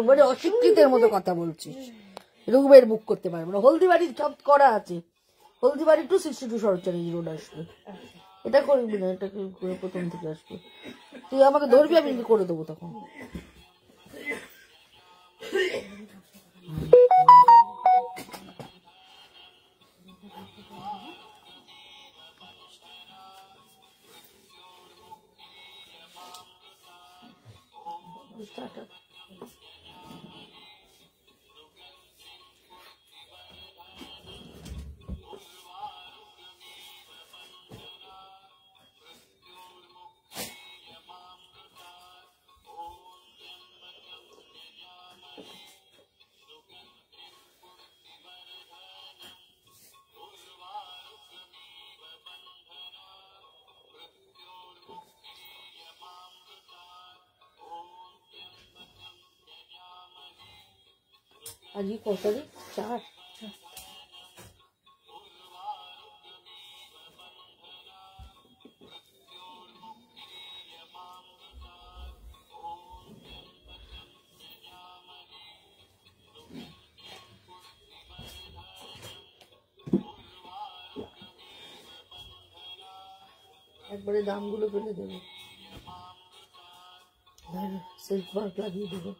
মানে অশিক্ষিতের মতো কথা বলছিস। রুমের বুক করতে পারবো না, হলদিবাড়ির সব করা আছে, হলদিবাড়ি টু 62 শরৎচন্দ্র রোড আসবে, এটা করবি না, এটা করে প্রথম থেকে আসবে, তুই আমাকে ধরবি আমি করে দেবো তখন। আজকে কত তারিখ? 4। একবারে দামগুলো ফেলে দেবো, সিল্ক মার্ক লাগিয়ে দেবো।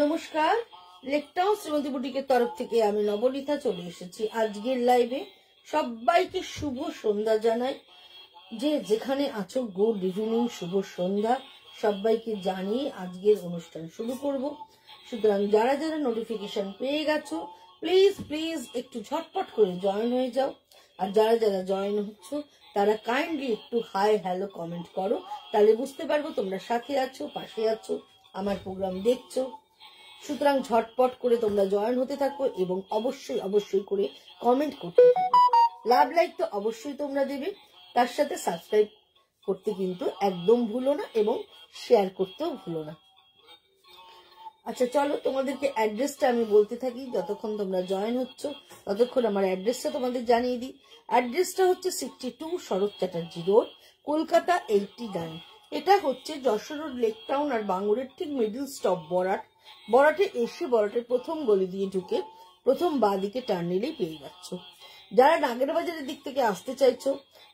নমস্কার, লেকটাউন শ্রীমতী বুটিকের তরফ থেকে আমি নবনীতা চলে এসেছি আজকের লাইভে। সবাইকে শুভ সন্ধ্যা জানাই, যে যেখানে আছো গুড ইভিনিং, শুভ সন্ধ্যা সবাইকে জানিয়ে আজকের অনুষ্ঠান শুরু করব। সুতরাং যারা যারা নোটিফিকেশন পেয়ে গেছো প্লিজ প্লিজ একটু ঝটপট করে জয়েন হয়ে যাও, আর যারা যারা জয়েন হচ্ছ তারা কাইন্ডলি একটু হাই হ্যালো কমেন্ট করো, তাহলে বুঝতে পারবো তোমরা সাথে আছো, পাশে আছো, আমার প্রোগ্রাম দেখছো। সুতরাং ঝটপট করে তোমরা জয়েন হতে থাকো এবং অবশ্যই অবশ্যই করে কমেন্ট করতে থাকো। লাভ লাইক তো অবশ্যই তোমরা দেবে, তার সাথে সাবস্ক্রাইব করতে কিন্তু একদম ভুলো না এবং শেয়ার করতেও ভুলো না। আচ্ছা চলো তোমাদেরকে অ্যাড্রেসটা আমি বলতে থাকি, যতক্ষণ তোমরা জয়েন হচ্ছ ততক্ষণ আমার অ্যাড্রেসটা তোমাদের জানিয়ে দিই। অ্যাড্রেসটা হচ্ছে 62 শরৎ চ্যাটার্জি রোড, কলকাতা 89। এটা হচ্ছে যশোর রোড, লেক টাউন আর বাঙ্গুরের ঠিক মিডল স্টপ বরাট। বরাটে এসে বরাটের প্রথম গলি দিয়ে ঢুকে প্রথম বাঁ দিকে টার্ন নিলেই পেয়ে যাচ্ছ। যারা নাগেরবাজারের দিক থেকে আসতে চাইছো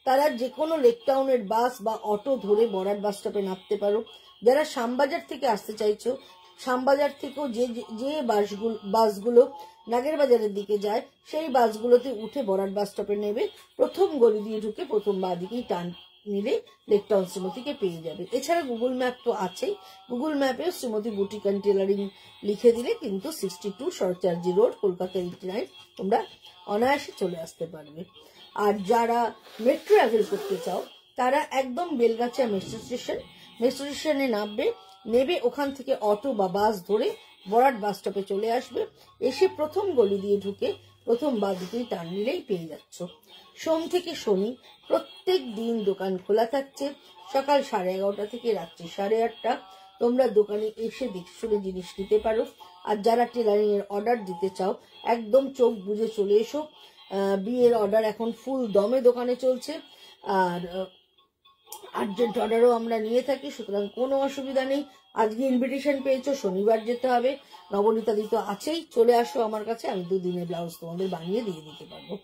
তারা যে কোনো লেক টাউনের বাস বা অটো ধরে বরাট বাস স্টপে নামতে পারো। যারা শ্যামবাজার থেকে আসতে চাইছো, শ্যামবাজার থেকেও যে বাসগুলো নাগেরবাজারের দিকে যায় সেই বাসগুলোতে উঠে বরাট বাস স্টপে নেবে, প্রথম গলি দিয়ে ঢুকে প্রথম বাঁ দিকেই টার্ন নিলে লেকটাউন শ্রীমতীকে পেয়ে যাবে। এছাড়া গুগল ম্যাপ তো আছেই, গুগল ম্যাপেও শ্রীমতী বুটিক অ্যান্ড টেলারিং লিখে দিলে কিন্তু 62 শরৎ চ্যাটার্জি রোড, কলকাতা 89 তোমরা অনায়াসে চলে আসতে পারবে। আর যারা মেট্রো ট্রাভেল করতে চাও তারা একদম বেলগাছিয়া মেট্রো স্টেশনে নামবে, নেবে ওখান থেকে অটো বা বাস ধরে বরাট বাস স্টপে চলে আসবে, এসে প্রথম গলি দিয়ে ঢুকে প্রথম বাঁ দিকেই টার্ন নিলেই পেয়ে যাচ্ছ। সোম থেকে শনি প্রত্যেক দিন দোকান খোলা থাকছে, সকাল 11:30 থেকে রাত্রি 8:30। তোমরা দোকানে এসে দেখে শুনে জিনিস নিতে পারো। আর যারা টেলারিং এর অর্ডার দিতে চাও একদম চোখ বুঝে চলে এসো, বিয়ের অর্ডার এখন ফুল দমে দোকানে চলছে, আর আর্জেন্ট অর্ডারও আমরা নিয়ে থাকি, সুতরাং কোনো অসুবিধা নেই। আজকে ইনভিটেশন পেয়েছো, শনিবার যেতে হবে, নবনীতা দি তো আছেই, চলে আসো আমার কাছে, আমি 2 দিনে ব্লাউজ তোমাদের বানিয়ে দিয়ে দিতে পারবো।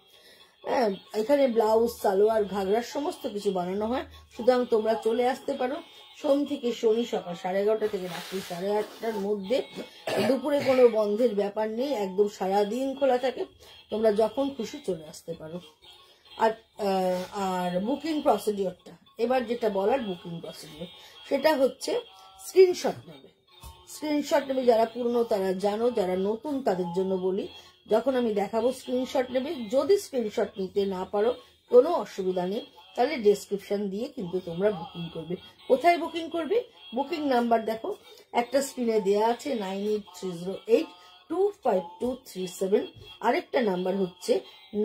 হ্যাঁ, এখানে ব্লাউজ, সালোয়ার, ঘাগরার সমস্ত কিছু বানানো হয়, সুতরাং তোমরা চলে আসতে পারো। সোম থেকে শনি সকাল 11:30 থেকে রাত্রি 8:30টার মধ্যে। দুপুরে কোনো বন্ধের ব্যাপার নেই, একদম সারাদিন খোলা থাকে, তোমরা যখন খুশি চলে আসতে পারো। আর আর বুকিং প্রসিডিওরটা, এবার যেটা বলার বুকিং প্রসিডিওর, সেটা হচ্ছে স্ক্রিনশট নেবে। স্ক্রিনশট নেবে যারা পুরনো তারা জানো, যারা নতুন তাদের জন্য বলি, যখন আমি দেখাবো স্ক্রিনশট নেবে। যদি স্ক্রিনশট নিতে না পারো কোনো অসুবিধা নেই, তাহলে ডেসক্রিপশন দিয়ে কিন্তু তোমরা বুকিং করবে। কোথায় বুকিং করবে? বুকিং নাম্বার দেখো, একটা স্ক্রিনে দেওয়া আছে 9830825237, আরেকটা নাম্বার হচ্ছে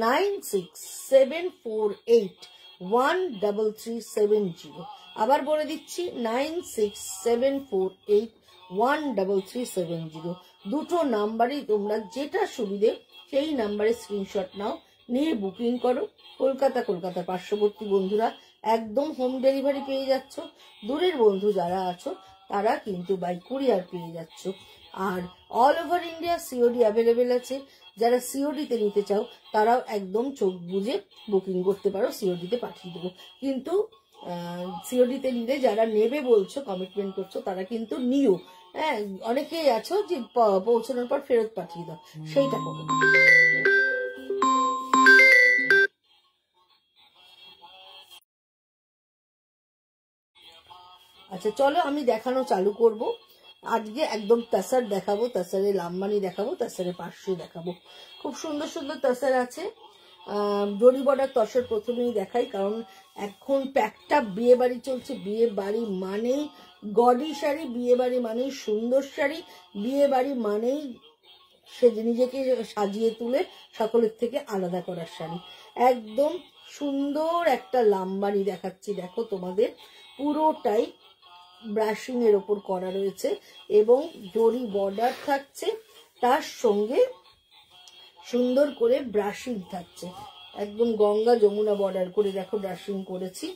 9674813370। আবার বলে দিচ্ছি 9674813370। দুটো নাম্বারই তোমরা যেটা সুবিধে সেই নাম্বারে স্ক্রিনশট নাও, নিয়ে বুকিং করো। কলকাতার পার্শ্ববর্তী বন্ধুরা একদম হোম ডেলিভারি পেয়ে যাচ্ছ, দূরের বন্ধু যারা আছো তারা কিন্তু বাই কুরিয়ার পেয়ে যাচ্ছ। আর all over India COD available আছে। যারা সিওডিতে নিতে চাও তারাও একদম চোখ বুঝে বুকিং করতে পারো, সিওডিতে পাঠিয়ে দেবো। কিন্তু সিওডিতে নিলে যারা নেবে বলছো, কমিটমেন্ট করছো, তারা কিন্তু নিও। হ্যাঁ, অনেকেই আছো যে পৌঁছানোর পর ফেরত পাঠিয়ে দাও, সেইটা করো। আচ্ছা চলো আমি দেখানো চালু করব। আজকে একদম তাসার দেখাবো, তাসারে লাম্বানি দেখাবো, তাসারে পার্শ্ব দেখাবো। খুব সুন্দর সুন্দর তাসার আছে। জরি বর্ডার তসর প্রথমেই দেখাই, কারণ এখন প্যাকটা বিয়ে বাড়ি চলছে। বিয়ে বাড়ি মানেই গডি শাড়ি, বিয়ে বাড়ি মানেই সুন্দর শাড়ি, বিয়ে বাড়ি মানেই সে নিজেকে সাজিয়ে তুলে সকলের থেকে আলাদা করার শাড়ি। একদম সুন্দর একটা লাম্বানি দেখাচ্ছি, দেখো তোমাদের পুরোটাই ব্রাশিং এর ওপর করা রয়েছে এবং জরি বর্ডার থাকছে, তার সঙ্গে সুন্দর করে ব্রাশিং থাকছে। একদম গঙ্গা যমুনা বর্ডার করে দেখো ব্রাশিং করেছি।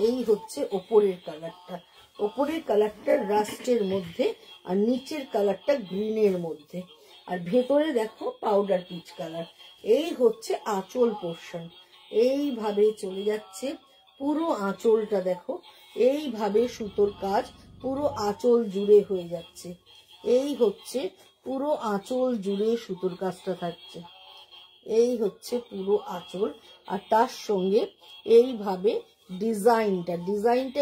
এই হচ্ছে ওপরের কালারটা, ওপরের কালারটা রাস্টের মধ্যে, আর নিচের কালারটা গ্রিনের মধ্যে, আর ভেতরে দেখো পাউডার পিচ কালার। এই হচ্ছে আঁচল পোর্শন, এইভাবে চলে যাচ্ছে পুরো আঁচলটা। দেখো এইভাবে সুতোর কাজ পুরো আঁচল জুড়ে হয়ে যাচ্ছে। এই হচ্ছে পুরো আঁচল জুড়ে সুতোর কাজটা থাকছে, এই হচ্ছে পুরো আঁচল। আর তার সঙ্গে এইভাবে ডিজাইনটা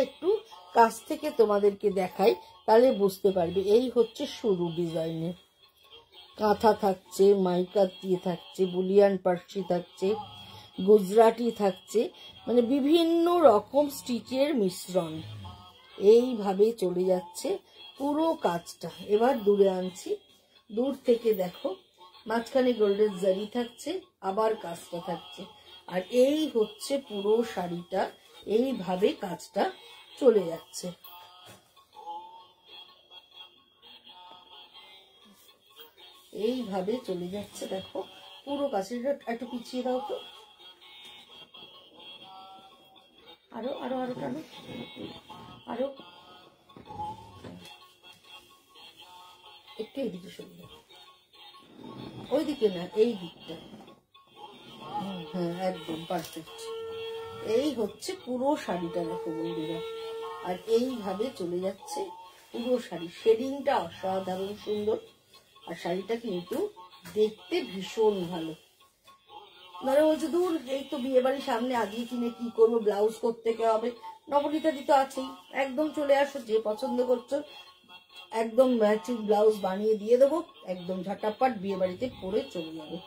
একটু কাছ থেকে তোমাদেরকে দেখাই, তাহলে বুঝতে পারবে। এই হচ্ছে শুরু ডিজাইনের, কাঁথা থাকছে, মাইকা দিয়ে থাকছে, বুলিয়ান পার্সি থাকছে, গুজরাটি থাকছে, মানে বিভিন্ন রকম স্টিচের মিশ্রণ। এইভাবে চলে যাচ্ছে পুরো কাজটা। এবার দূরে আনছি, দূর থেকে দেখো মাঝখানে গোল্ডেন জারি থাকছে, আবার কাজটা থাকছে। আর এই হচ্ছে পুরো শাড়িটা, এইভাবে কাজটা চলে যাচ্ছে। এইভাবে চলে যাচ্ছে, দেখো পুরো কাজটা। একটু পিছিয়ে দাও তো, আরো আরো আরো টানো, আরো একটু এদিকে সরিয়ে, ওইদিকে না এই দিকটা। হ্যাঁ একদম পারফেক্ট। এই হচ্ছে পুরো শাড়িটা দেখো বন্ধুরা, আর এইভাবে চলে যাচ্ছে পুরো শাড়ি। শেডিংটা অসাধারণ সুন্দর, আর শাড়িটা কিন্তু দেখতে ভীষণ ভালো। মানে বলছে দূর, এই তো বিয়ে বাড়ির সামনে, আজকে কিনে কি করবো, ব্লাউজ করতে হবে। নবনীতা দি তো আছেই, একদম চলে আসো, যে পছন্দ করছো একদম ম্যাচিং ব্লাউজ বানিয়ে দিয়ে দেবো, একদম ঝটাপট বিয়ে বাড়িতে পরে চলে যাবে।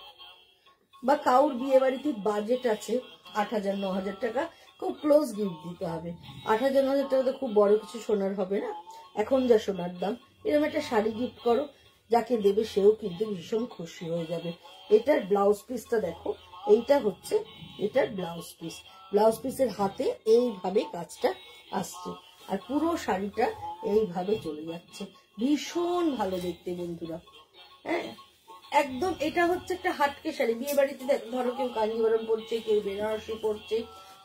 বা কাউর বিয়ে বাড়িতে বাজেট আছে 8,000-9,000 টাকা, খুব ক্লোজ গিফট দিতে হবে। 8,000-9,000 টাকা তো খুব বড় কিছু সোনার হবে না, এখন যা সোনার দাম। এরকম একটা শাড়ি গিফট করো, যাকে দেবে সেও কিন্তু ভীষণ খুশি হয়ে যাবে। এটার ব্লাউজ পিসটা দেখো, এইটা হচ্ছে এটার ব্লাউজ পিস। ব্লাউজ পিসের হাতে এইভাবে কাজটা আসছে, আর পুরো শাড়িটা এইভাবে চলে যাচ্ছে। ভীষণ ভালো দেখতে বন্ধুরা। হ্যাঁ একদম, এটা হচ্ছে একটা হাটকে শাড়ি। বিয়ে বাড়িতে ধরো কেউ কাঞ্জিবরম পরছে, কেউ বেনারসি পরছে,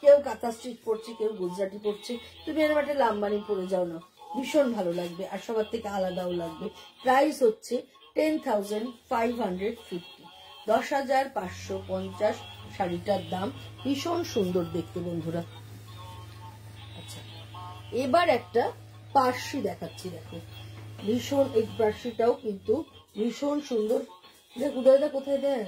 কেউ কাঁথা স্টিচ পরছে, কেউ গুজরাটি পরছে, তুমি এরকম একটা লাম্বানি পরে যাও না, ভীষণ ভালো লাগবে আর সবার থেকে আলাদাও লাগবে। প্রাইস হচ্ছে 10,550, 10,550 শাড়িটার দাম। ভীষণ সুন্দর দেখতে বন্ধুরা। আচ্ছা, এবার একটা পার্সি দেখাচ্ছি, দেখো ভীষণ, এই পার্সিটাও কিন্তু ভীষণ সুন্দর। দেখ উদয়দা কোথায় দেয়,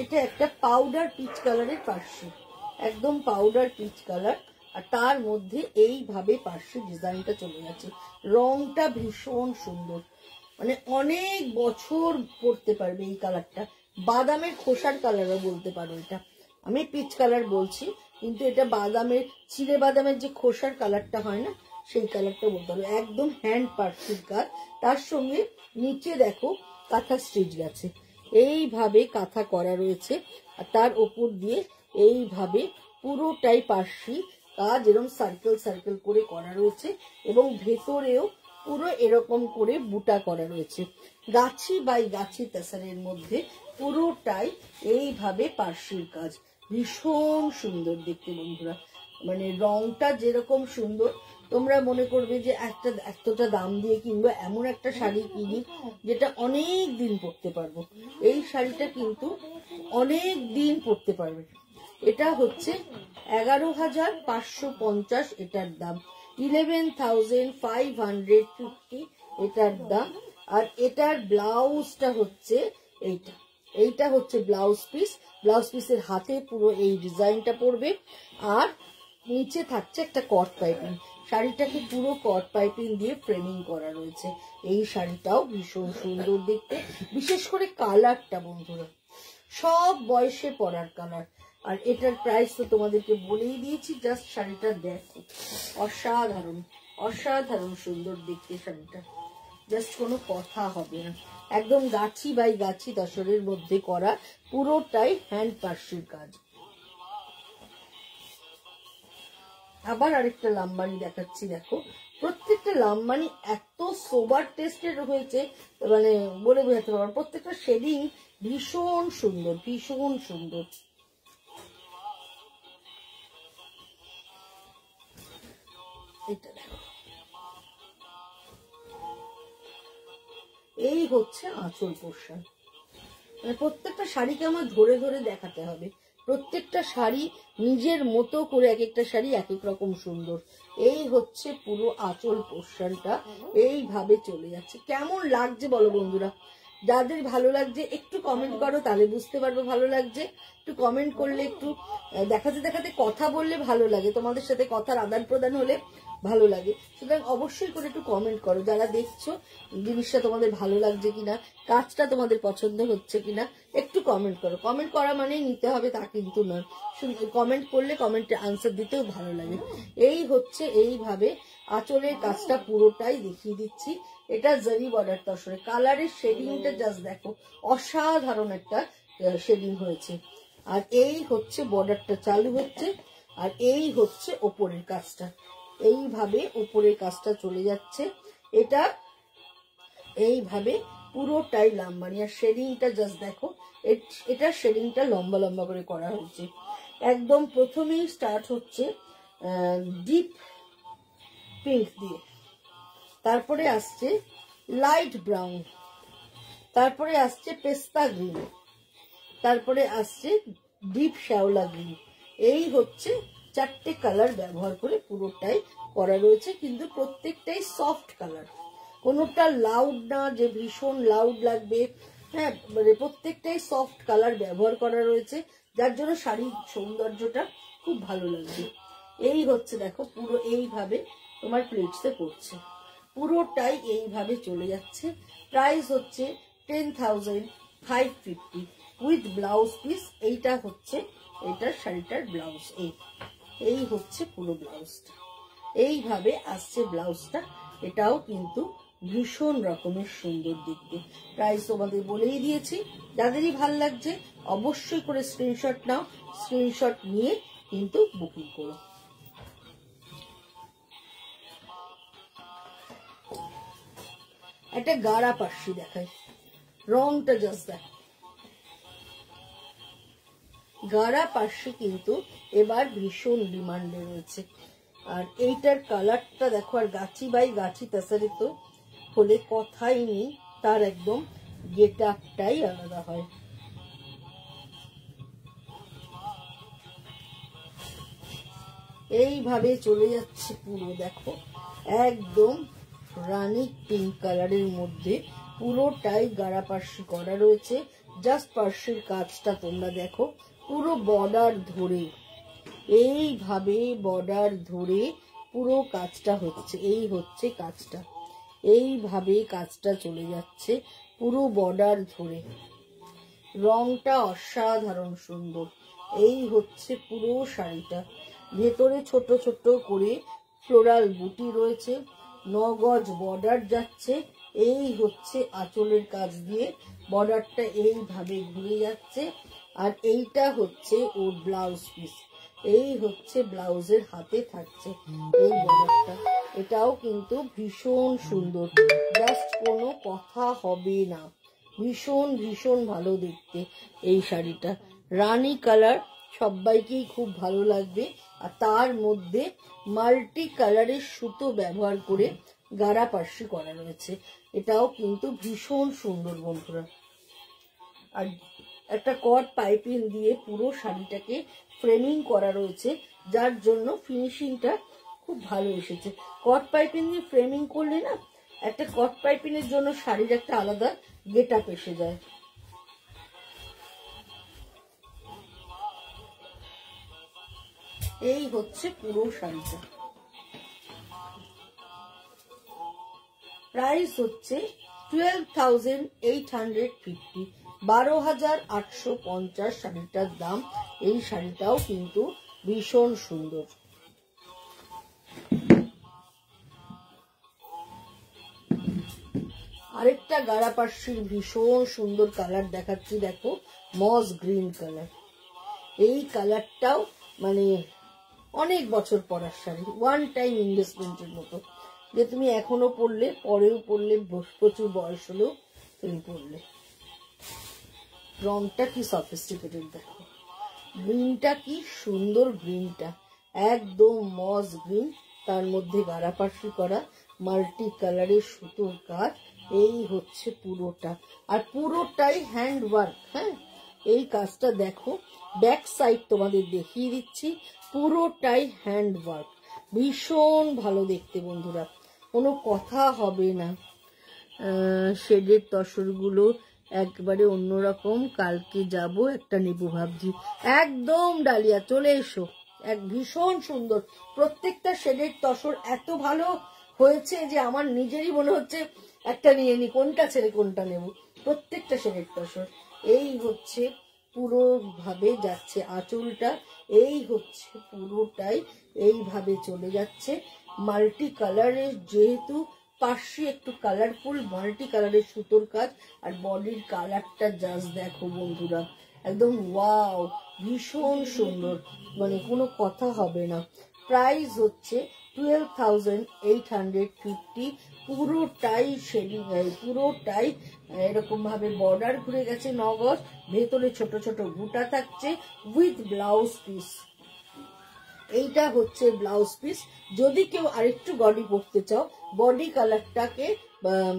এটা একটা পাউডার পিচ কালারের পার্সি, একদম পাউডার পিচ কালার, আর তার মধ্যে এইভাবে পার্সি ডিজাইনটা চলে যাচ্ছে। রংটা ভীষণ সুন্দর, মানে অনেক বছর পরতে পারবে এই কালারটা। বাদামের খোসার কালারও বলতে পারো এটা, আমি পিচ কালার বলছি কিন্তু এটা বাদামের, চিড়ে বাদামের যে খোসার কালারটা হয় না, সেই কালারটা বলতে পারো। একদম হ্যান্ড পার্সির কাজ, তার সঙ্গে নিচে দেখো কাঁথা স্টিচ গেছে, এইভাবে কাঁথা করা রয়েছে, আর তার ওপর দিয়ে এইভাবে পুরোটাই পার্সি কাজ, এরকম সার্কেল সার্কেল করে করা রয়েছে, এবং ভেতরেও পুরো এরকম করে বুটা করা রয়েছে। গাছি বাই গাছি তাসারের মধ্যে পুরোটাই এইভাবে পার্সির কাজ, ভীষণ সুন্দর দেখতে বন্ধুরা। মানে রংটা যেরকম সুন্দর, তোমরা মনে করবে যে এতটা দাম দিয়ে কিনবো, এমন একটা শাড়ি কিনি যেটা অনেক দিন পরতে পারবো। এই শাড়িটা কিন্তু অনেক দিন পরতে পারবে। এটা হচ্ছে 11,550 এটার দাম, 11,550 এটার দাম। আর এটার ব্লাউজটা হচ্ছে এইটা হচ্ছে ব্লাউজ পিস, ব্লাউজ পিসের হাতে পুরো এই ডিজাইনটা পড়বে, আর নিচে থাকছে একটা কট পাইপিং। শাড়িটাকে পুরো কট পাইপিং দিয়ে ফ্রেমিং করা রয়েছে। এই শাড়িটাও ভীষণ সুন্দর দেখতে, বিশেষ করে কালারটা বন্ধুরা সব বয়সে পরার কালার। আর এটার প্রাইস তো তোমাদেরকে বলেই দিয়েছি, জাস্ট শাড়িটা দেখো, অসাধারণ অসাধারণ সুন্দর দেখতে শাড়িটা, জাস্ট কোনো কথা হবে না। একদম গাছি বাই গাছি তসরের মধ্যে করা, পুরোটাই হ্যান্ড পার্সির কাজ। আবার আরেকটা লাম্বানি দেখাচ্ছি, দেখো প্রত্যেকটা লাম্বানি এত সোবার টেস্টের হয়েছে, মানে বলে বোঝাতে পারবো। প্রত্যেকটা শেডিং ভীষণ সুন্দর, ভীষণ সুন্দর। এটা দেখো, এই হচ্ছে আঁচল পোর্শন। মানে প্রত্যেকটা শাড়িকে আমার ধরে ধরে দেখাতে হবে, প্রত্যেকটা শাড়ি নিজের মতো করে, এক একটা শাড়ি এক এক রকম সুন্দর। এই হচ্ছে পুরো আঁচল পোর্শনটা, এইভাবে চলে যাচ্ছে। কেমন লাগছে বলো বন্ধুরা? যাদের ভালো লাগছে একটু কমেন্ট করো, তাহলে বুঝতে পারবো ভালো লাগছে। একটু কমেন্ট করলে, একটু দেখাতে দেখাতে কথা বললে ভালো লাগে, তোমাদের সাথে কথার আদান প্রদান হলে ভালো লাগে। সুতরাং অবশ্যই করে একটু কমেন্ট করো, যারা দেখছো জিনিসটা তোমাদের ভালো লাগছে কিনা, কাজটা তোমাদের পছন্দ হচ্ছে কিনা, একটু কমেন্ট করো। কমেন্ট করা মানেই নিতে হবে তা কিন্তু নয়, কমেন্ট করলে কমেন্টে আনসার দিতেও ভালো লাগে। এই হচ্ছে এইভাবে আঁচলের কাজটা পুরোটাই দেখিয়ে দিচ্ছি। এটা জারি বর্ডার তসরে, কালারের শেডিংটা জাস্ট দেখো, অসাধারণ একটা শেডিং হয়েছে। আর এই হচ্ছে বর্ডারটা চালু হচ্ছে, আর এই হচ্ছে ওপরের কাজটা, এইভাবে উপরের কাজটা চলে যাচ্ছে। এটা এইভাবে পুরোটাই লাম্বানি, আর শেডিংটা জাস্ট দেখো, এটা শেডিংটা লম্বা লম্বা করে করা হয়েছে। একদম প্রথমেই স্টার্ট হচ্ছে ডিপ পিঙ্ক দিয়ে, তারপরে আসছে লাইট ব্রাউন, তারপরে আসছে পেস্তা গ্রিন, তারপরে আসছে ডিপ শ্যাওলা গ্রিন। এই হচ্ছে চারটে কালার ব্যবহার করে পুরোটাই করা রয়েছে, কিন্তু প্রত্যেকটাই সফট কালার, কোনোটা লাউড না যে ভীষণ লাউড লাগবে। হ্যাঁ, মানে প্রত্যেকটাই সফট কালার ব্যবহার করা রয়েছে, যার জন্য শাড়ির সৌন্দর্যটা খুব ভালো লাগবে। এই হচ্ছে দেখো, পুরো এইভাবে তোমার প্লেটসে পড়ছে, পুরোটাই এইভাবে চলে যাচ্ছে। প্রাইস হচ্ছে 10,550 উইথ ব্লাউজ পিস। এইটা হচ্ছে এটার শাড়িটার ব্লাউজ, এই হচ্ছে পুরো ব্লাউজটা, এইভাবে আসছে ব্লাউজটা। এটাও কিন্তু ভীষণ রকমের সুন্দর দেখতে। প্রাইস তোমাদের বলেই দিয়েছি, যাদেরই ভাল লাগছে অবশ্যই করে স্ক্রিনশট নাও, স্ক্রিনশট নিয়ে কিন্তু বুকিং করো। একটা গাড়া পার্সি দেখাই, রংটা জাস্ট দেখ। গাড়া পার্সি কিন্তু এবার ভীষণ ডিমান্ডে রয়েছে। আর এইটার কালারটা দেখো, আর গাছি বাই গাছি তাছাড়া তো হলে কথাই নেই, তার একদম গেট আপটাই আলাদা হয়। এইভাবে চলে যাচ্ছে পুরো, দেখো একদম রানী পিঙ্ক কালারের মধ্যে পুরোটাই গাড়া পার্সি করা রয়েছে। জাস্ট পার্সির কাজটা তোমরা দেখো, পুরো বর্ডার ধরে এইভাবে বর্ডার ধরে পুরো কাজটা হচ্ছে। এই হচ্ছে কাজটা, এইভাবে কাজটা চলে যাচ্ছে পুরো বর্ডার ধরে। রংটা অসাধারণ সুন্দর। এই হচ্ছে পুরো শাড়িটা, ভেতরে ছোট ছোট করে ফ্লোরাল বুটি রয়েছে, 9 গজ বর্ডার যাচ্ছে। এই হচ্ছে আঁচলের কাজ দিয়ে বর্ডারটা এইভাবে ঘুরে যাচ্ছে। আর এইটা হচ্ছে ওর ব্লাউজ পিস, এই হচ্ছে ব্লাউজের হাতে থাকছে এই বর্ডারটা। এটাও কিন্তু ভীষণ সুন্দর, জাস্ট কোনো কথা হবে না, ভীষণ ভীষণ ভালো দেখতে এই শাড়িটা। রানী কালার সবাইকেই খুব ভালো লাগবে। আর তার মধ্যে মাল্টি কালারের সুতো ব্যবহার করে গাড়া পার্সি করা রয়েছে, এটাও কিন্তু ভীষণ সুন্দর বন্ধুরা। আর একটা কট পাইপিং দিয়ে পুরো শাড়িটাকে ফ্রেমিং করা রয়েছে, যার জন্য ফিনিশিংটা খুব ভালো এসেছে। কট পাইপিং দিয়ে ফ্রেমিং করলে না, একটা কট পাইপিং এর জন্য শাড়ির একটা আলাদা গেট আপ এসে যায়। এই হচ্ছে পুরো শাড়িটা। প্রাইস হচ্ছে 12,850, 12,850 শাড়িটার দাম। এই শাড়িটাও কিন্তু ভীষণ সুন্দর। আরেকটা গাড়া পার্সির ভীষণ সুন্দর কালার দেখাচ্ছি, দেখো মস গ্রিন কালার। এই কালারটাও মানে অনেক বছর পরার শাড়ি, ওয়ান টাইম ইনভেস্টমেন্টের মতো, যে তুমি এখনো পরলে, পরেও পরলে, প্রচুর বয়স হলেও তুমি পরলে। রংটা কি সফিস্টিকেটেড দেখো, গ্রিনটা কি সুন্দর, গ্রিনটা একদম মস গ্রিন, তার মধ্যে গাড়া পার্সি করা, মাল্টি কালারের সুতোর কাজ। এই হচ্ছে পুরোটা, আর পুরোটাই হ্যান্ড ওয়ার্ক। হ্যাঁ, এই কাজটা দেখো, ব্যাক সাইড তোমাদের দেখিয়ে দিচ্ছি, পুরোটাই হ্যান্ড ওয়ার্ক, ভীষণ ভালো দেখতে বন্ধুরা, কোনো কথা হবে না। শেডের তসরগুলো একবারে অন্যরকম। কালকে যাব একটা নেবো ভাবছি, একদম ডালিয়া, চলে এসো। এক ভীষণ সুন্দর, প্রত্যেকটা শেডের তসর এত ভালো হয়েছে যে আমার নিজেরই মনে হচ্ছে একটা নিয়ে নি, কোনটা ছেড়ে কোনটা নেব, প্রত্যেকটা শেডের তসর। এই হচ্ছে পুরো ভাবে যাচ্ছে আঁচলটা, এই হচ্ছে পুরোটাই এইভাবে চলে যাচ্ছে। মাল্টি কালারের, যেহেতু পার্সি একটু কালারফুল, মাল্টি কালারের সুতোর কাজ, আর বডির কালারটা জাস্ট দেখো বন্ধুরা, একদম ওয়াও, ভীষণ সুন্দর, মানে কোনো কথা হবে না। প্রাইস হচ্ছে 12,850, পুরোটাই শেডিং, পুরোটাই এরকম ভাবে বর্ডার ঘুরে গেছে 9 গজ, ভেতরে ছোট ছোট বুটা থাকছে উইথ ব্লাউজ পিস। এইটা হচ্ছে ব্লাউজ পিস। যদি কেউ আরেকটু বডি পরতে চাও, বডি কালারটাকে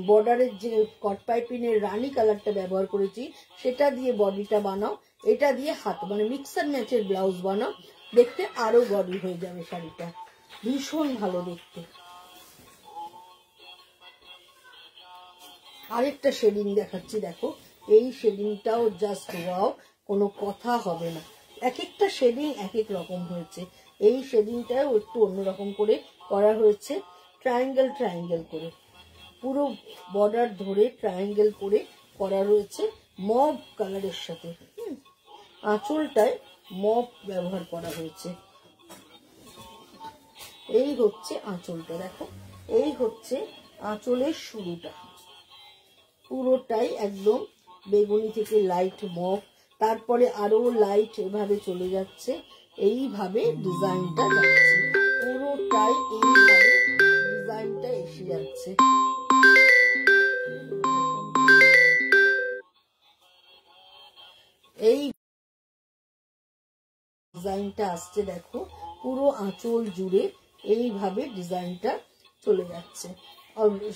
বর্ডারের যে কট পাইপিনের রানী কালারটা ব্যবহার করেছি সেটা দিয়ে বডিটা বানাও, এটা দিয়ে হাত মানে মিক্সার ম্যাচের ব্লাউজ বানাও, দেখতে আরো বডি হয়ে যাবে শাড়িটা, ভীষণ ভালো দেখতে। আরেকটা শেডিং দেখাচ্ছি, দেখো এই শেডিংটাও জাস্ট ওয়াও, কোনো কথা হবে না। এক একটা শেডিং এক এক রকম হয়েছে, এই শেডিংটাও একটু অন্যরকম করে করা হয়েছে, ট্রায়াঙ্গেল ট্রায়াঙ্গেল করে, পুরো বর্ডার ধরে ট্রায়াঙ্গেল করে করা রয়েছে মভ কালারের সাথে। আঁচলটায় মভ ব্যবহার করা হয়েছে। এই হচ্ছে আঁচলটা, দেখো এই হচ্ছে আঁচলের শুরুটা, পুরোটাই একদম বেগুনি থেকে লাইট মভ, তারপরে আরো লাইট এভাবে চলে যাচ্ছে, এইভাবে ডিজাইনটা যাচ্ছে, পুরোটাই এইভাবে ডিজাইনটা এসে যাচ্ছে। এই ডিজাইনটা আসছে দেখো, পুরো আঁচল জুড়ে এইভাবে ডিজাইনটা চলে যাচ্ছে,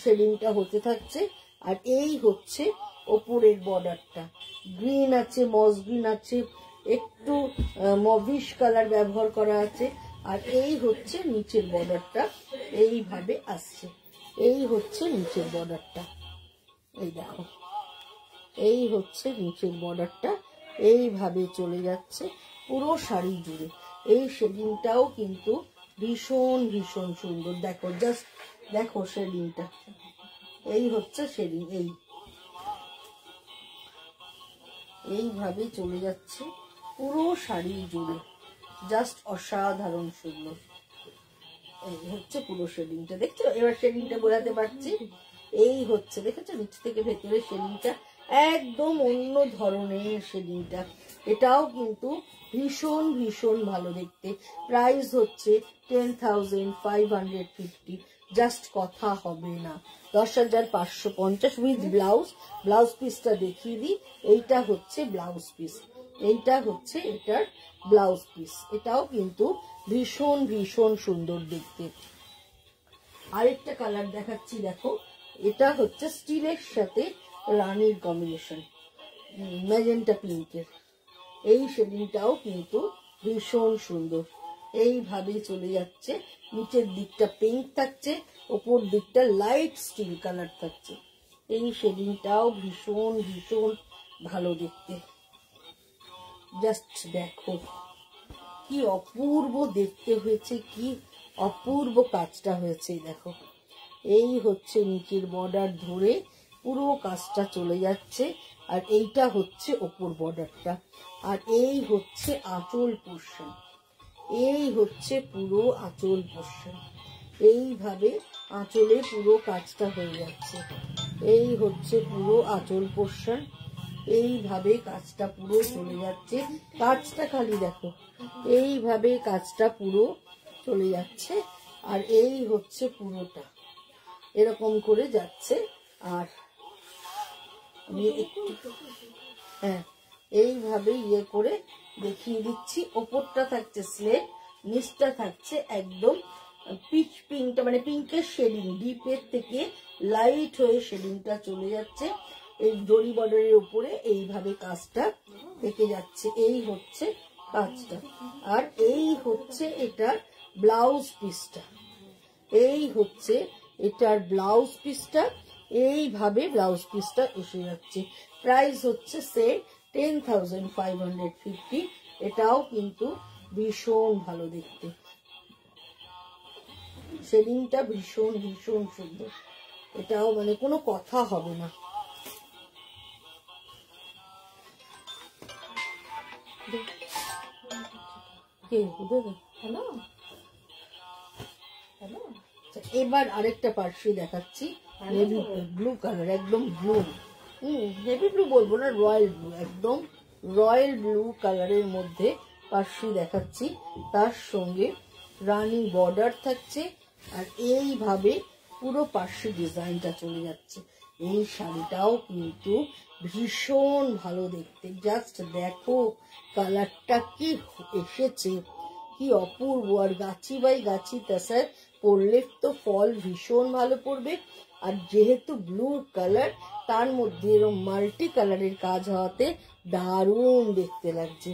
শেডিংটা হতে থাকছে। আর এই হচ্ছে ওপরের বর্ডারটা, গ্রিন আছে, মস গ্রিন আছে, একটু মভিশ কালার ব্যবহার করা আছে। আর এই হচ্ছে নিচের বর্ডারটা, এইভাবে আসছে। এই হচ্ছে নিচের বর্ডারটা, এই দেখো, এই হচ্ছে নিচের বর্ডারটা, এইভাবে চলে যাচ্ছে পুরো শাড়ি জুড়ে। এই শেডিংটাও কিন্তু ভীষণ ভীষণ সুন্দর, দেখো জাস্ট দেখো শেডিংটা, এই হচ্ছে শেডিং, এইভাবে চলে যাচ্ছে পুরো শাড়ি জুড়ে, জাস্ট অসাধারণ সুন্দর। এই হচ্ছে পুরো শেডিংটা, দেখছো? এবার শেডিংটা বোঝাতে পারছি। এই হচ্ছে, দেখেছো নিচ থেকে ভেতরে শেডিংটা একদম অন্য ধরনের শেডিংটা। এটাও কিন্তু ভীষণ ভীষণ ভালো দেখতে। প্রাইস হচ্ছে 10,550, জাস্ট কথা হবে না, 10,550 উইথ ব্লাউজ। ব্লাউজ পিসটা দেখিয়ে দিই, এইটা হচ্ছে ব্লাউজ পিস, এইটা হচ্ছে এটার ব্লাউজ পিস। এটাও কিন্তু ভীষণ ভীষণ সুন্দর দেখতে। আরেকটা কালার দেখাচ্ছি, দেখো এটা হচ্ছে স্টিলের সাথে রানীর কম্বিনেশন, ম্যাজেন্টা পিঙ্কের। এই শেডিংটাও কিন্তু ভীষণ সুন্দর, এইভাবে চলে যাচ্ছে। নিচের দিকটা পিঙ্ক থাকছে, ওপর দিকটা লাইট স্টিল কালার থাকছে। এই শেডিংটাও ভীষণ ভীষণ ভালো দেখতে, জাস্ট দেখো কি অপূর্ব দেখতে হয়েছে, কি অপূর্ব কাজটা হয়েছে। দেখো এই হচ্ছে নিচের বর্ডার ধরে পুরো কাজটা চলে যাচ্ছে, আর এইটা হচ্ছে ওপর বর্ডারটা, আর এই হচ্ছে আঁচল পোর্শন, এই হচ্ছে পুরো আঁচল পোর্শন। এইভাবে আঁচলে পুরো কাজটা হয়ে যাচ্ছে, এই হচ্ছে পুরো আঁচল পোর্শন। এইভাবে কাজটা পুরো চলে যাচ্ছে, কাজটা খালি দেখো, এইভাবে কাজটা পুরো চলে যাচ্ছে। আর এই হচ্ছে পুরোটা এরকম করে যাচ্ছে। আর আমি একটু এইভাবে ইয়ে করে দেখিয়ে দিচ্ছি। ওপরটা থাকছে স্লেট, নিচটা থাকছে একদম পিচ পিঙ্কটা, মানে পিঙ্কের শেডিং, ডিপের থেকে লাইট হয়ে শেডিংটা চলে যাচ্ছে। এই জরি বর্ডারের উপরে এইভাবে কাজটা থেকে যাচ্ছে, এই হচ্ছে কাজটা। আর এই হচ্ছে এটার ব্লাউজ পিসটা, এই হচ্ছে এটার ব্লাউজ পিসটা, এইভাবে ব্লাউজ পিসটা এসে যাচ্ছে। প্রাইস হচ্ছে সে 10,550। এটাও কিন্তু ভীষণ ভালো দেখতে, শেডিংটা ভীষণ ভীষণ সুন্দর, এটাও মানে কোনো কথা হবে না। এবার আরেকটা পার্সি দেখাচ্ছি, নেভি ব্লু কালার, একদম ব্লু, নেভি ব্লু বলবো না, রয়্যাল ব্লু, একদম রয়্যাল ব্লু কালারের মধ্যে পার্সি দেখাচ্ছি। তার সঙ্গে রানী বর্ডার থাকছে, আর এইভাবে পুরো পার্সি ডিজাইনটা চলে যাচ্ছে। এই শাড়িটাও কিন্তু ভীষণ ভালো দেখতে, জাস্ট দেখো কালারটা কি এসেছে, কি অপূর্ব। আর গাছি বাই গাছি তাছাড়া পরলে তো ফল ভীষণ ভালো পড়বে। আর যেহেতু ব্লু কালার, তার মধ্যে এরকম মাল্টি কালারের কাজ হওয়াতে দারুণ দেখতে লাগছে।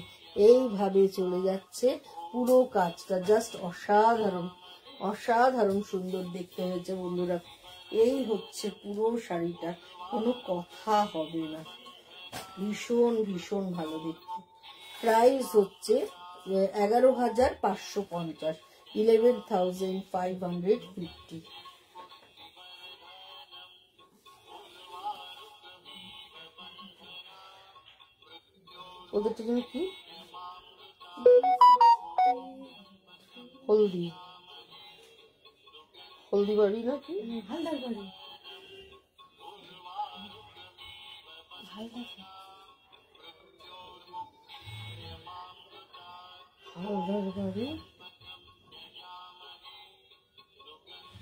এইভাবে চলে যাচ্ছে পুরো কাজটা, জাস্ট অসাধারণ অসাধারণ সুন্দর দেখতে হয়েছে বন্ধুরা। এই হচ্ছে পুরো শাড়িটা, কোনো কথা হবে না, ভীষণ ভীষণ ভালো দেখতে। প্রাইস হচ্ছে 11,550, 11,550। ওদেরটা যেন কি হলদি, হলদি বাড়ি নাকি হালদার বাড়ি, হালদার বাড়ি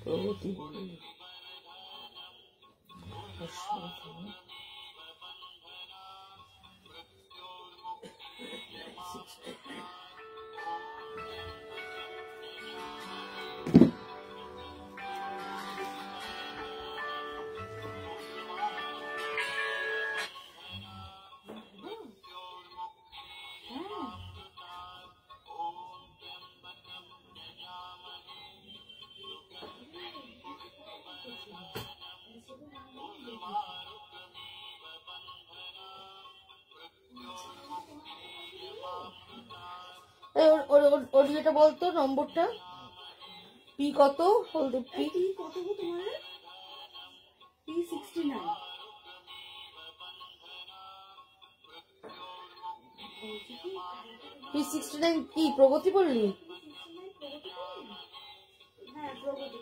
প্রগতি বলি। ওর ইয়েটা বলতো নম্বরটা, পি কত বলতো, পি কত গো তোমার? P69। P69 কি প্রগতি বললি? হ্যাঁ প্রগতি।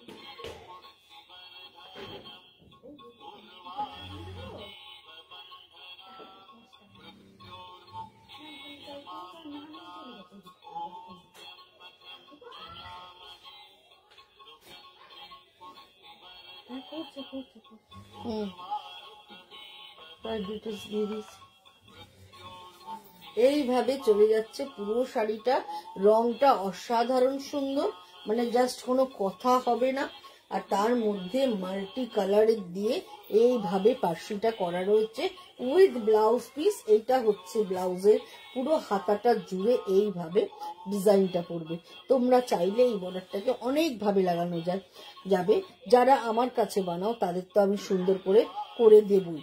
এইভাবে চলে যাচ্ছে পুরো শাড়িটা। রংটা অসাধারণ সুন্দর, মানে জাস্ট কোনো কথা হবে না। আর তার মধ্যে মাল্টি কালারের দিয়ে এইভাবে পার্সিটা করা রয়েছে উইথ ব্লাউজ পিস। এইটা হচ্ছে ব্লাউজের পুরো হাতাটা জুড়ে এইভাবে ডিজাইনটা পড়বে। তোমরা চাইলে এই বর্ডারটাকে অনেকভাবে লাগানো যাবে। যারা আমার কাছে বানাও তাদের তো আমি সুন্দর করে দেবই।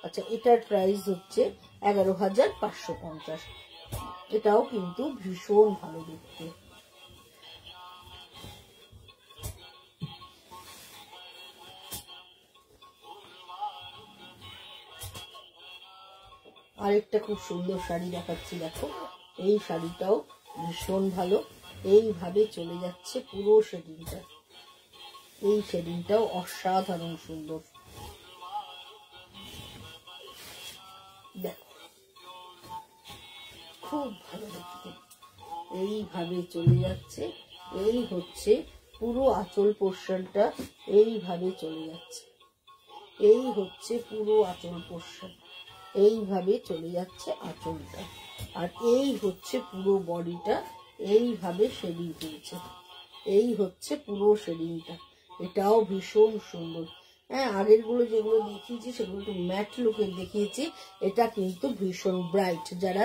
আচ্ছা, এটার প্রাইস হচ্ছে 11,550। এটাও কিন্তু ভীষণ ভালো দেখতে। আরেকটা খুব সুন্দর শাড়ি দেখাচ্ছি, দেখো। এই শাড়িটাও ভীষণ ভালো। এইভাবে চলে যাচ্ছে পুরো শেডিংটা। এই শেডিংটাও অসাধারণ সুন্দর, দেখো খুব ভালো দেখতে। এইভাবে চলে যাচ্ছে। এই হচ্ছে পুরো আঁচল পোর্শনটা, এইভাবে চলে যাচ্ছে। এই হচ্ছে পুরো আঁচল পোর্শন, এইভাবে চলে যাচ্ছে আঁচলটা। আর এই হচ্ছে পুরো বডিটা, এইভাবে শেডিং করেছে। এই হচ্ছে পুরো শেডিংটা। এটাও ভীষণ সুন্দর। হ্যাঁ, আগের গুলো যেগুলো দেখিয়েছি সেগুলো একটু ম্যাট লুকের দেখিয়েছি। এটা কিন্তু ভীষণ ব্রাইট। যারা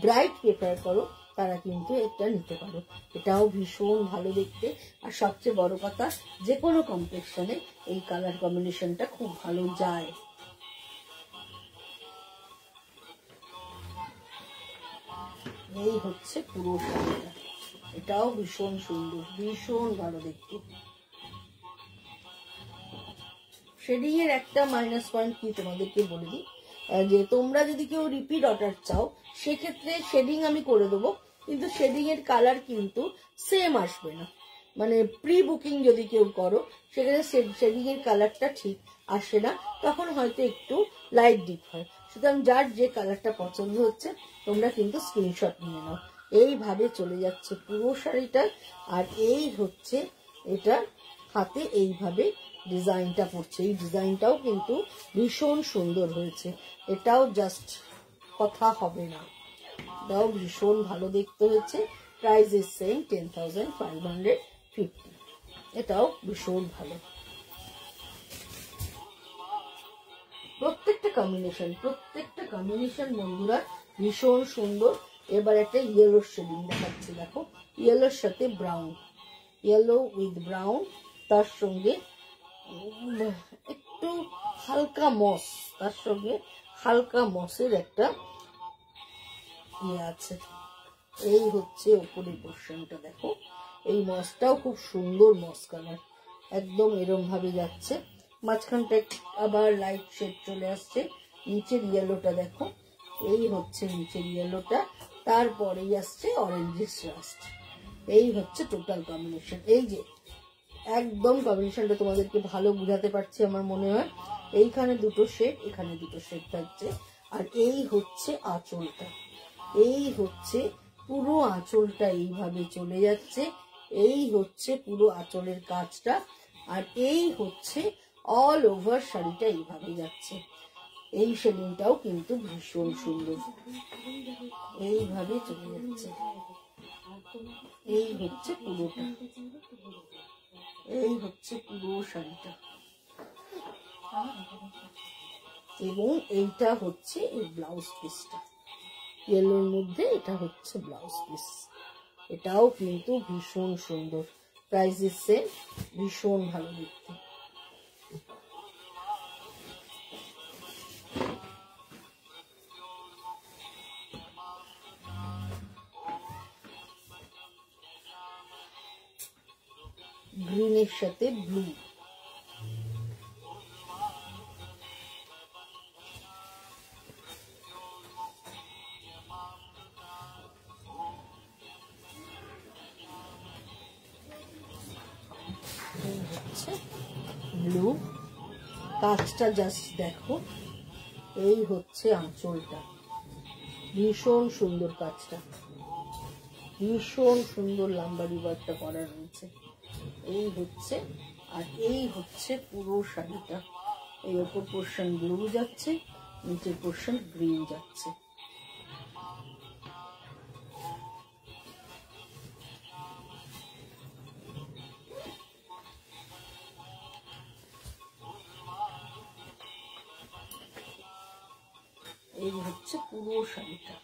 ব্রাইট প্রেফার করো তারা কিন্তু এটা নিতে পারো। এটাও ভীষণ ভালো দেখতে। আর সবচেয়ে বড় কথা, যে কোনো কমপ্লেক্সনে এই কালার কম্বিনেশনটা খুব ভালো যায়। এই হচ্ছে পুরো শাড়িটা। এটাও ভীষণ সুন্দর, ভীষণ ভালো দেখতে। শেডিং এর একটা মাইনাস পয়েন্ট কি তোমাদেরকে বলে দিই, যে তোমরা যদি কেউ রিপিট অর্ডার চাও সেক্ষেত্রে শেডিং আমি করে দেবো, কিন্তু শেডিং এর কালার কিন্তু সেম আসবে না। মানে প্রি বুকিং যদি কেউ করো সেখানে শেডিং এর কালারটা ঠিক আসে না, তখন হয়তো একটু লাইট ডিপ হয়। সুতরাং যার যে কালারটা পছন্দ হচ্ছে তোমরা কিন্তু স্ক্রিনশট নিয়ে নাও। এইভাবে চলে যাচ্ছে পুরো শাড়িটা। আর এই হচ্ছে এটা হাতে এইভাবে ডিজাইনটা পড়ছে। এই ডিজাইনটাও কিন্তু ভীষণ সুন্দর হয়েছে। এটাও জাস্ট কথা হবে না, এটাও ভীষণ ভালো দেখতে হয়েছে। Price is same 10,550। এটাও ভীষণ ভালো। প্রত্যেকটা কম্বিনেশন বন্ধুরা ভীষণ সুন্দর। এবার একটা ইয়েলো শেডিং দেখাচ্ছি, দেখো। ইয়েলোর সাথে ব্রাউন, ইয়েলো উইথ ব্রাউন, তার সঙ্গে একটু হালকা মস, তার সঙ্গে হালকা মসের একটা ইয়ে আছে। এই হচ্ছে উপরের পোর্শনটা, দেখো। এই মসটাও খুব সুন্দর মস কালার, একদম এরম ভাবে যাচ্ছে। মাঝখানটা আবার লাইট শেড চলে আসছে। নিচের ইয়েলোটা দেখো, এই হচ্ছে নিচের ইয়েলোটা, তারপরেই আসছে অরেঞ্জের রাস্ট। এই হচ্ছে টোটাল কম্বিনেশন। এই যে একদম কম্বিনেশনটা তোমাদেরকে ভালো বুঝাতে পারছি আমার মনে হয়। এইখানে দুটো শেড, এখানে দুটো শেড থাকছে। আর এই হচ্ছে আঁচলটা, এই হচ্ছে পুরো আঁচলটা এইভাবে চলে যাচ্ছে। এই হচ্ছে পুরো আঁচলের কাজটা। আর এই হচ্ছে অল ওভার শাড়িটা এইভাবে যাচ্ছে। এই শেডিংটাও কিন্তু ভীষণ সুন্দর, এইভাবে চলে যাচ্ছে। এই হচ্ছে পুরোটা, এই হচ্ছে পুরো শাড়িটা। এবং এইটা হচ্ছে এই ব্লাউজ পিসটা, ইয়েলোর মধ্যে এটা হচ্ছে ব্লাউজ পিস। এটাও কিন্তু ভীষণ সুন্দর। প্রাইস ইজ সেম, ভীষণ ভালো দেখতে। গ্রিনের সাথে ব্লু। এই হচ্ছে ব্লু, কাজটা জাস্ট দেখো। এই হচ্ছে আঁচলটা, ভীষণ সুন্দর কাজটা, ভীষণ সুন্দর লাম্বারি ওয়ার্কটা করা রয়েছে। এই হচ্ছে, আর এই হচ্ছে পুরো শাড়িটা। এই ওপর পোর্শন ব্লু যাচ্ছে, নিচের পোর্শন গ্রিন যাচ্ছে। এই হচ্ছে পুরো শাড়িটা।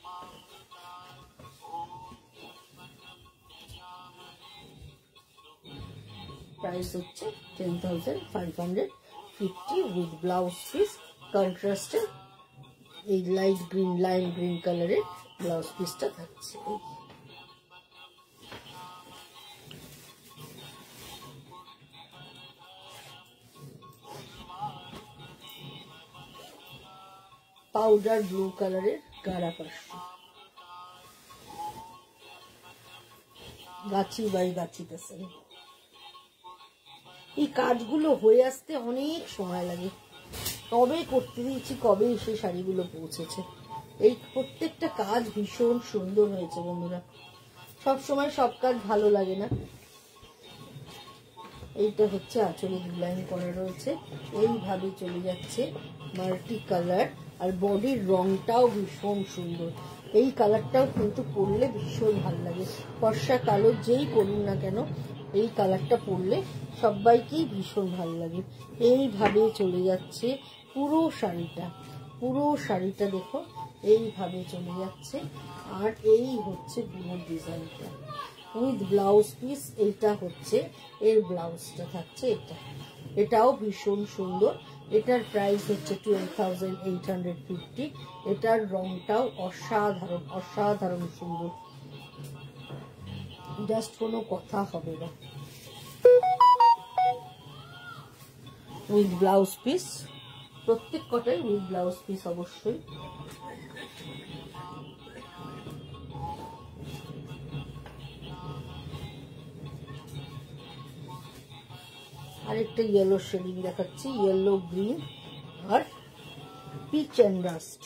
প্রাইস হচ্ছে 10,550 উইথ ব্লাউজ পিস। কন্ট্রাস্টের এই লাইট গ্রিন, লাইম গ্রিন কালারের ব্লাউজ পিসটা থাকছে। পাউডার ব্লু কালারের গাঢ়া পাড়, গাছি বাই গাছিতেছে। এই কাজগুলো হয়ে আসতে অনেক সময় লাগে, কবে করতে দিয়েছি, কবে এসে শাড়িগুলো পৌঁছেছে। এই প্রত্যেকটা কাজ ভীষণ সুন্দর হয়েছে বন্ধুরা। সব সময় সব কাজ ভালো লাগে না। এইটা হচ্ছে আঁচলে ডিজাইন করা রয়েছে, এইভাবে চলে যাচ্ছে মাল্টি কালার। আর বডির রংটাও ভীষণ সুন্দর। এই কালারটাও কিন্তু পরলে ভীষণ ভালো লাগে। ফর্সা কালো যেই করুন না কেন, এই কালারটা পরলে সবাইকেই ভীষণ ভালো লাগে। এইভাবে চলে যাচ্ছে পুরো শাড়িটা, পুরো শাড়িটা দেখো এইভাবে চলে যাচ্ছে। আর এই হচ্ছে পুরো ডিজাইনটা উইথ ব্লাউজ পিস। এইটা হচ্ছে এর ব্লাউজটা থাকছে, এটাও ভীষণ সুন্দর। এটার প্রাইস হচ্ছে 12,850। এটার রংটাও অসাধারণ, অসাধারণ সুন্দর, জাস্ট কোনো কথা হবে না। উইথ ব্লাউজ পিস, প্রত্যেক কটাই উইথ ব্লাউজ পিস অবশ্যই। আরেকটা ইয়েলো শেডিং দেখাচ্ছি, ইয়েলো গ্রিন আর পিচ অ্যান্ড রাস্ট।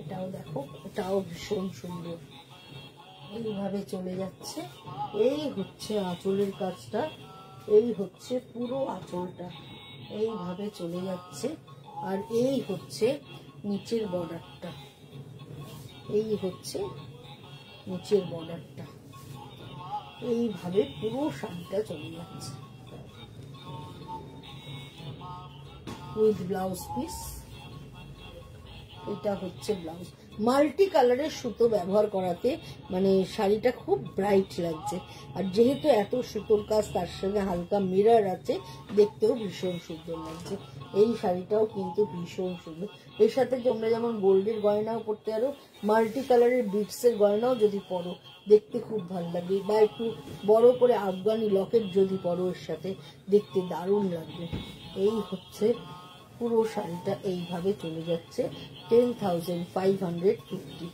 এটাও দেখো, এটাও ভীষণ সুন্দর। এইভাবে চলে যাচ্ছে। এই হচ্ছে আঁচলের কাজটা, এই হচ্ছে পুরো আঁচলটা এইভাবে চলে যাচ্ছে। আর এই হচ্ছে নিচের বর্ডারটা, এই হচ্ছে নিচের বর্ডারটা। এইভাবে পুরো শাড়িটা চলে যাচ্ছে উইথ ব্লাউজ পিস। এটা হচ্ছে ব্লাউজ। মাল্টি কালারের সুতো ব্যবহার করাতে মানে শাড়িটা খুব ব্রাইট লাগছে। আর যেহেতু এত সুতোর কাজ, তার সঙ্গে হালকা মিরর আছে, দেখতেও ভীষণ সুন্দর লাগছে। এই শাড়িটাও কিন্তু ভীষণ সুন্দর। এর সাথে তোমরা যেমন গোল্ডের গয়নাও পরতে পারো, মাল্টি কালারের বিটসের গয়নাও যদি পরো দেখতে খুব ভালো লাগে, বা একটু বড় করে আফগানি লকেট যদি পরো এর সাথে, দেখতে দারুণ লাগবে। এই হচ্ছে পুরো শাড়িটা, এইভাবে চলে যাচ্ছে 10,550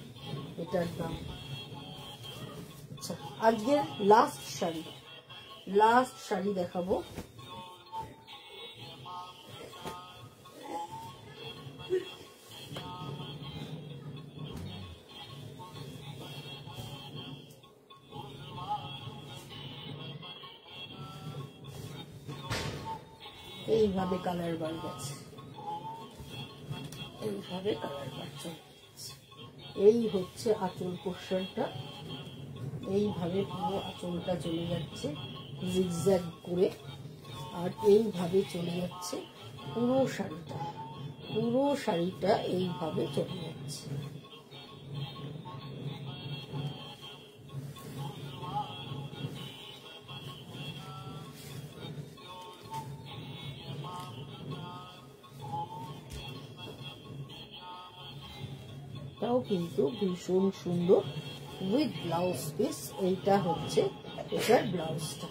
এটার দাম। আচ্ছা, আজকের লাস্ট শাড়ি দেখাবো। এইভাবে কালার বার গেছে, এইভাবে কালার বার চলে যাচ্ছে। এই হচ্ছে আঁচল পোর্শনটা, এইভাবে পুরো আঁচলটা চলে যাচ্ছে জিগজ্যাগ করে। আর এইভাবে চলে যাচ্ছে পুরো শাড়িটা, পুরো শাড়িটা এইভাবে চলে যাচ্ছে। এটাও এটাও কিন্তু ভীষণ সুন্দর উইথ ব্লাউজ পিস। এইটা হচ্ছে এটার ব্লাউজটা।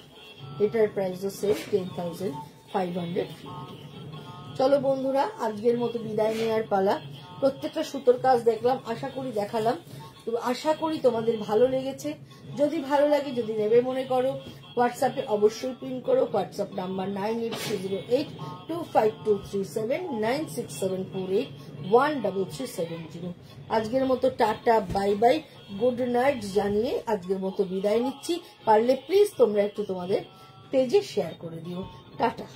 এটার প্রাইস আছে 10,550। চলো বন্ধুরা, আজকের মতো বিদায় নেওয়ার পালা। প্রত্যেকটা সুতোর কাজ দেখলাম, আশা করি দেখালাম, তো আশা করি তোমাদের ভালো লেগেছে। যদি ভালো লাগে, যদি নেবে মনে করো, হোয়াটসঅ্যাপে অবশ্যই পিন করো। WhatsApp number 983082579674813370। আজকের মতো tata bye bye, good night জানিয়ে আজকের মতো বিদায় নিচ্ছি। পারলে প্লিজ তোমরা একটু তোমাদের পেজে শেয়ার করে দিও। টাটা।